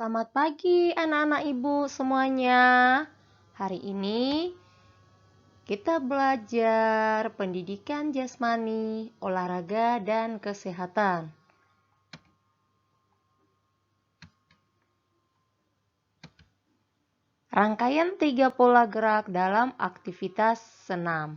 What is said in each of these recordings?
Selamat pagi anak-anak ibu semuanya. Hari ini kita belajar pendidikan jasmani, olahraga, dan kesehatan. Rangkaian 3 pola gerak dalam aktivitas senam.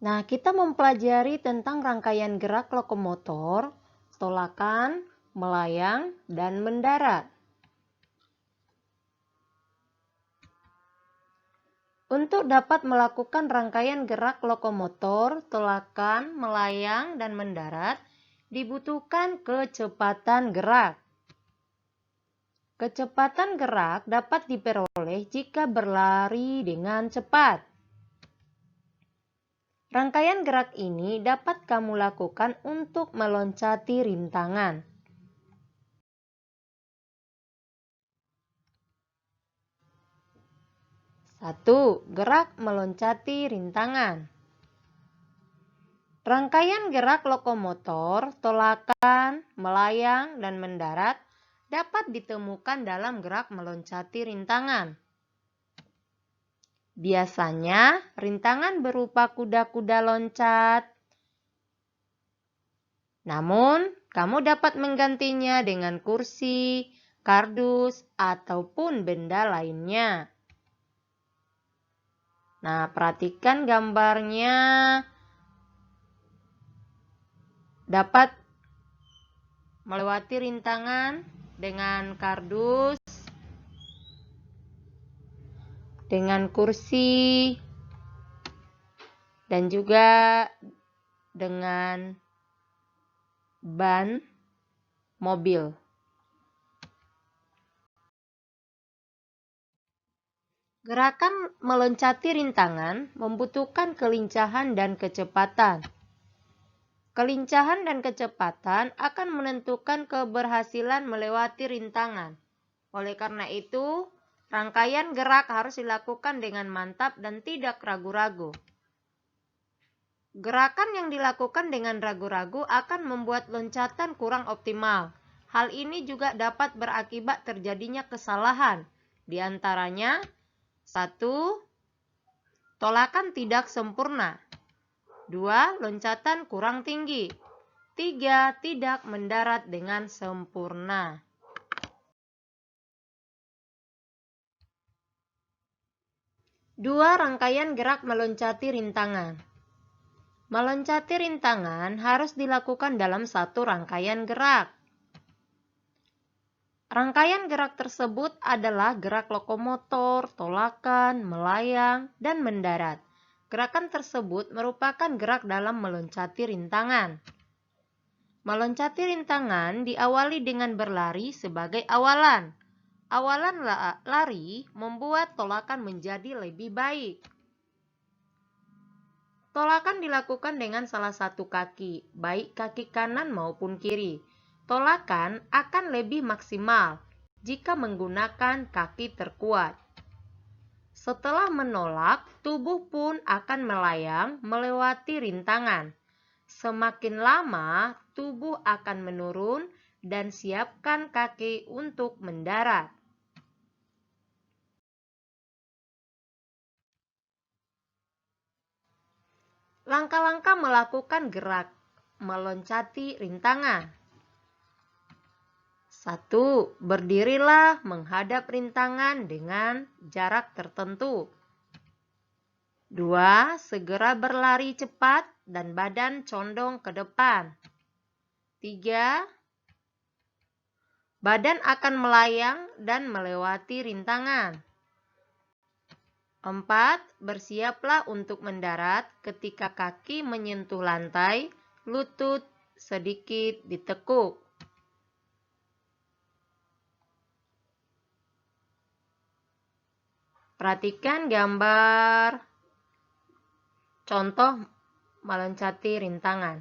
Nah, kita mempelajari tentang rangkaian gerak lokomotor, tolakan, melayang, dan mendarat. Untuk dapat melakukan rangkaian gerak lokomotor, tolakan, melayang, dan mendarat, dibutuhkan kecepatan gerak. Kecepatan gerak dapat diperoleh jika berlari dengan cepat. Rangkaian gerak ini dapat kamu lakukan untuk meloncati rintangan. Satu, gerak meloncati rintangan. Rangkaian gerak lokomotor, tolakan, melayang, dan mendarat dapat ditemukan dalam gerak meloncati rintangan. Biasanya, rintangan berupa kuda-kuda loncat. Namun, kamu dapat menggantinya dengan kursi, kardus, ataupun benda lainnya. Nah, perhatikan gambarnya. Dapat melewati rintangan dengan kardus, dengan kursi, dan juga dengan ban mobil. Gerakan meloncati rintangan membutuhkan kelincahan dan kecepatan. Kelincahan dan kecepatan akan menentukan keberhasilan melewati rintangan. Oleh karena itu, rangkaian gerak harus dilakukan dengan mantap dan tidak ragu-ragu. Gerakan yang dilakukan dengan ragu-ragu akan membuat loncatan kurang optimal. Hal ini juga dapat berakibat terjadinya kesalahan. Di antaranya, 1. Tolakan tidak sempurna. 2. Loncatan kurang tinggi. 3. Tidak mendarat dengan sempurna. Dua, rangkaian gerak meloncati rintangan. Meloncati rintangan harus dilakukan dalam satu rangkaian gerak. Rangkaian gerak tersebut adalah gerak lokomotor, tolakan, melayang, dan mendarat. Gerakan tersebut merupakan gerak dalam meloncati rintangan. Meloncati rintangan diawali dengan berlari sebagai awalan. Awalan lari membuat tolakan menjadi lebih baik. Tolakan dilakukan dengan salah satu kaki, baik kaki kanan maupun kiri. Tolakan akan lebih maksimal jika menggunakan kaki terkuat. Setelah menolak, tubuh pun akan melayang melewati rintangan. Semakin lama, tubuh akan menurun dan siapkan kaki untuk mendarat. Langkah-langkah melakukan gerak meloncati rintangan. 1. Berdirilah menghadap rintangan dengan jarak tertentu. 2. Segera berlari cepat dan badan condong ke depan. 3. Badan akan melayang dan melewati rintangan. 4. Bersiaplah untuk mendarat ketika kaki menyentuh lantai, lutut sedikit ditekuk. Perhatikan gambar contoh meloncati rintangan.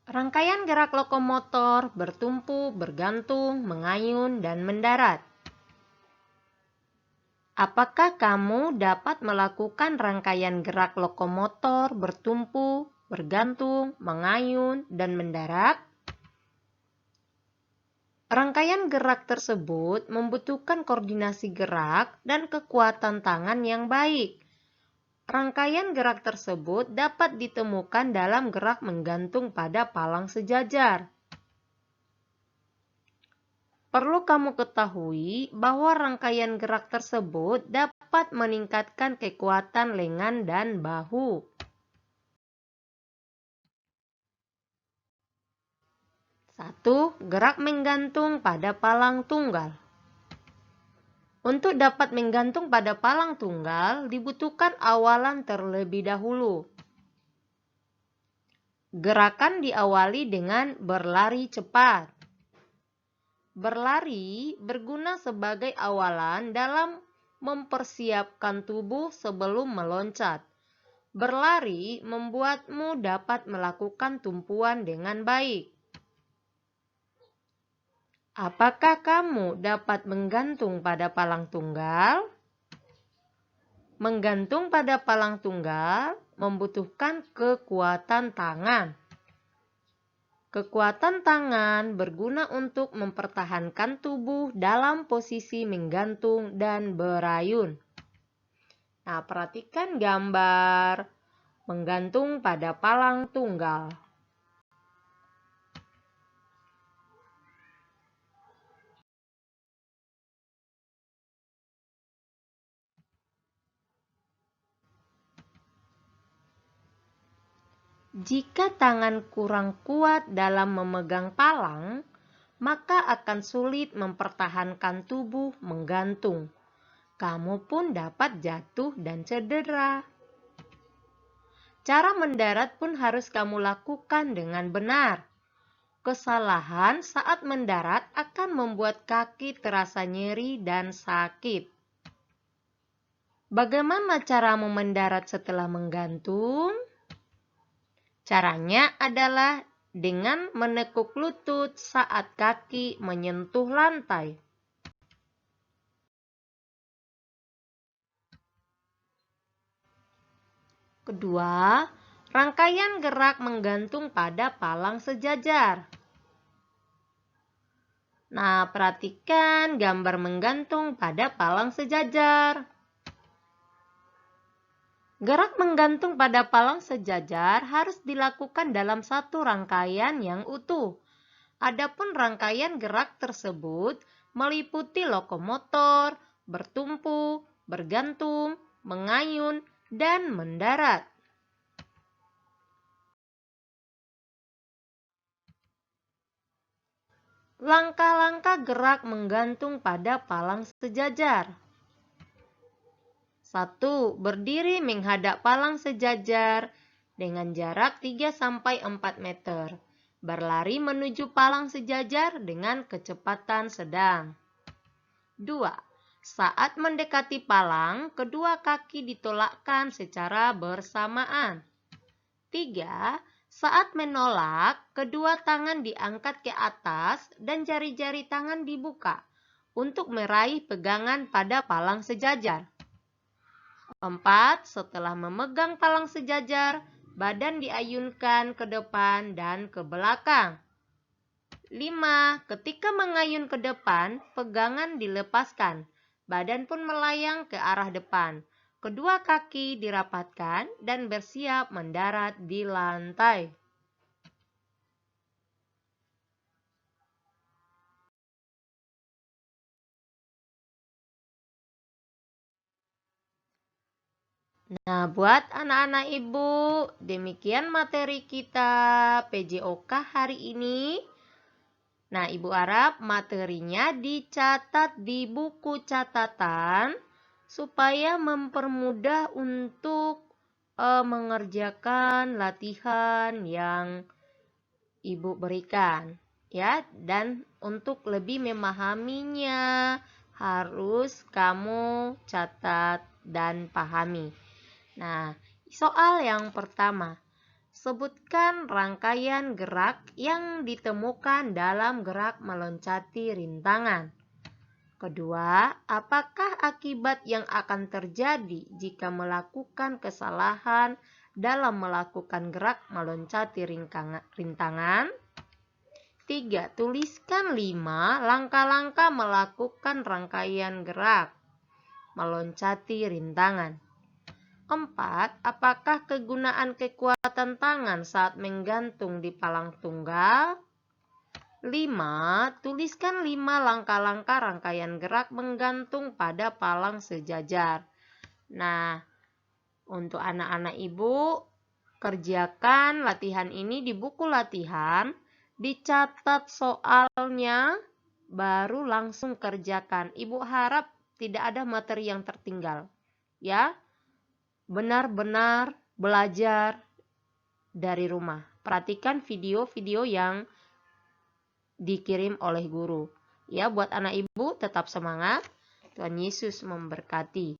Rangkaian gerak lokomotor bertumpu, bergantung, mengayun, dan mendarat. Apakah kamu dapat melakukan rangkaian gerak lokomotor, bertumpu, bergantung, mengayun, dan mendarat? Rangkaian gerak tersebut membutuhkan koordinasi gerak dan kekuatan tangan yang baik. Rangkaian gerak tersebut dapat ditemukan dalam gerak menggantung pada palang sejajar. Perlu kamu ketahui bahwa rangkaian gerak tersebut dapat meningkatkan kekuatan lengan dan bahu. Satu, gerak menggantung pada palang tunggal. Untuk dapat menggantung pada palang tunggal, dibutuhkan awalan terlebih dahulu. Gerakan diawali dengan berlari cepat. Berlari berguna sebagai awalan dalam mempersiapkan tubuh sebelum meloncat. Berlari membuatmu dapat melakukan tumpuan dengan baik. Apakah kamu dapat menggantung pada palang tunggal? Menggantung pada palang tunggal membutuhkan kekuatan tangan. Kekuatan tangan berguna untuk mempertahankan tubuh dalam posisi menggantung dan berayun. Nah, perhatikan gambar menggantung pada palang tunggal. Jika tangan kurang kuat dalam memegang palang, maka akan sulit mempertahankan tubuh menggantung. Kamu pun dapat jatuh dan cedera. Cara mendarat pun harus kamu lakukan dengan benar. Kesalahan saat mendarat akan membuat kaki terasa nyeri dan sakit. Bagaimana caramu mendarat setelah menggantung? Caranya adalah dengan menekuk lutut saat kaki menyentuh lantai. Kedua, rangkaian gerak menggantung pada palang sejajar. Nah, perhatikan gambar menggantung pada palang sejajar. Gerak menggantung pada palang sejajar harus dilakukan dalam satu rangkaian yang utuh. Adapun rangkaian gerak tersebut meliputi lokomotor, bertumpu, bergantung, mengayun, dan mendarat. Langkah-langkah gerak menggantung pada palang sejajar. 1. Berdiri menghadap palang sejajar dengan jarak 3-4 meter. Berlari menuju palang sejajar dengan kecepatan sedang. 2. Saat mendekati palang, kedua kaki ditolakkan secara bersamaan. 3. Saat menolak, kedua tangan diangkat ke atas dan jari-jari tangan dibuka untuk meraih pegangan pada palang sejajar. 4. Setelah memegang palang sejajar, badan diayunkan ke depan dan ke belakang. 5. Ketika mengayun ke depan, pegangan dilepaskan. Badan pun melayang ke arah depan. Kedua kaki dirapatkan dan bersiap mendarat di lantai. Nah, buat anak-anak ibu, demikian materi kita PJOK hari ini. Nah, ibu harap materinya dicatat di buku catatan supaya mempermudah untuk mengerjakan latihan yang ibu berikan. Ya, dan untuk lebih memahaminya harus kamu catat dan pahami. Nah, soal yang pertama, sebutkan rangkaian gerak yang ditemukan dalam gerak meloncati rintangan. Kedua, apakah akibat yang akan terjadi jika melakukan kesalahan dalam melakukan gerak meloncati rintangan? 3. Tuliskan 5 langkah-langkah melakukan rangkaian gerak meloncati rintangan. 4. Apakah kegunaan kekuatan tangan saat menggantung di palang tunggal? 5. Tuliskan 5 langkah-langkah rangkaian gerak menggantung pada palang sejajar. Nah, untuk anak-anak ibu, kerjakan latihan ini di buku latihan, dicatat soalnya, baru langsung kerjakan. Ibu harap tidak ada materi yang tertinggal. Ya, benar-benar belajar dari rumah. Perhatikan video-video yang dikirim oleh guru. Ya, buat anak ibu tetap semangat. Tuhan Yesus memberkati.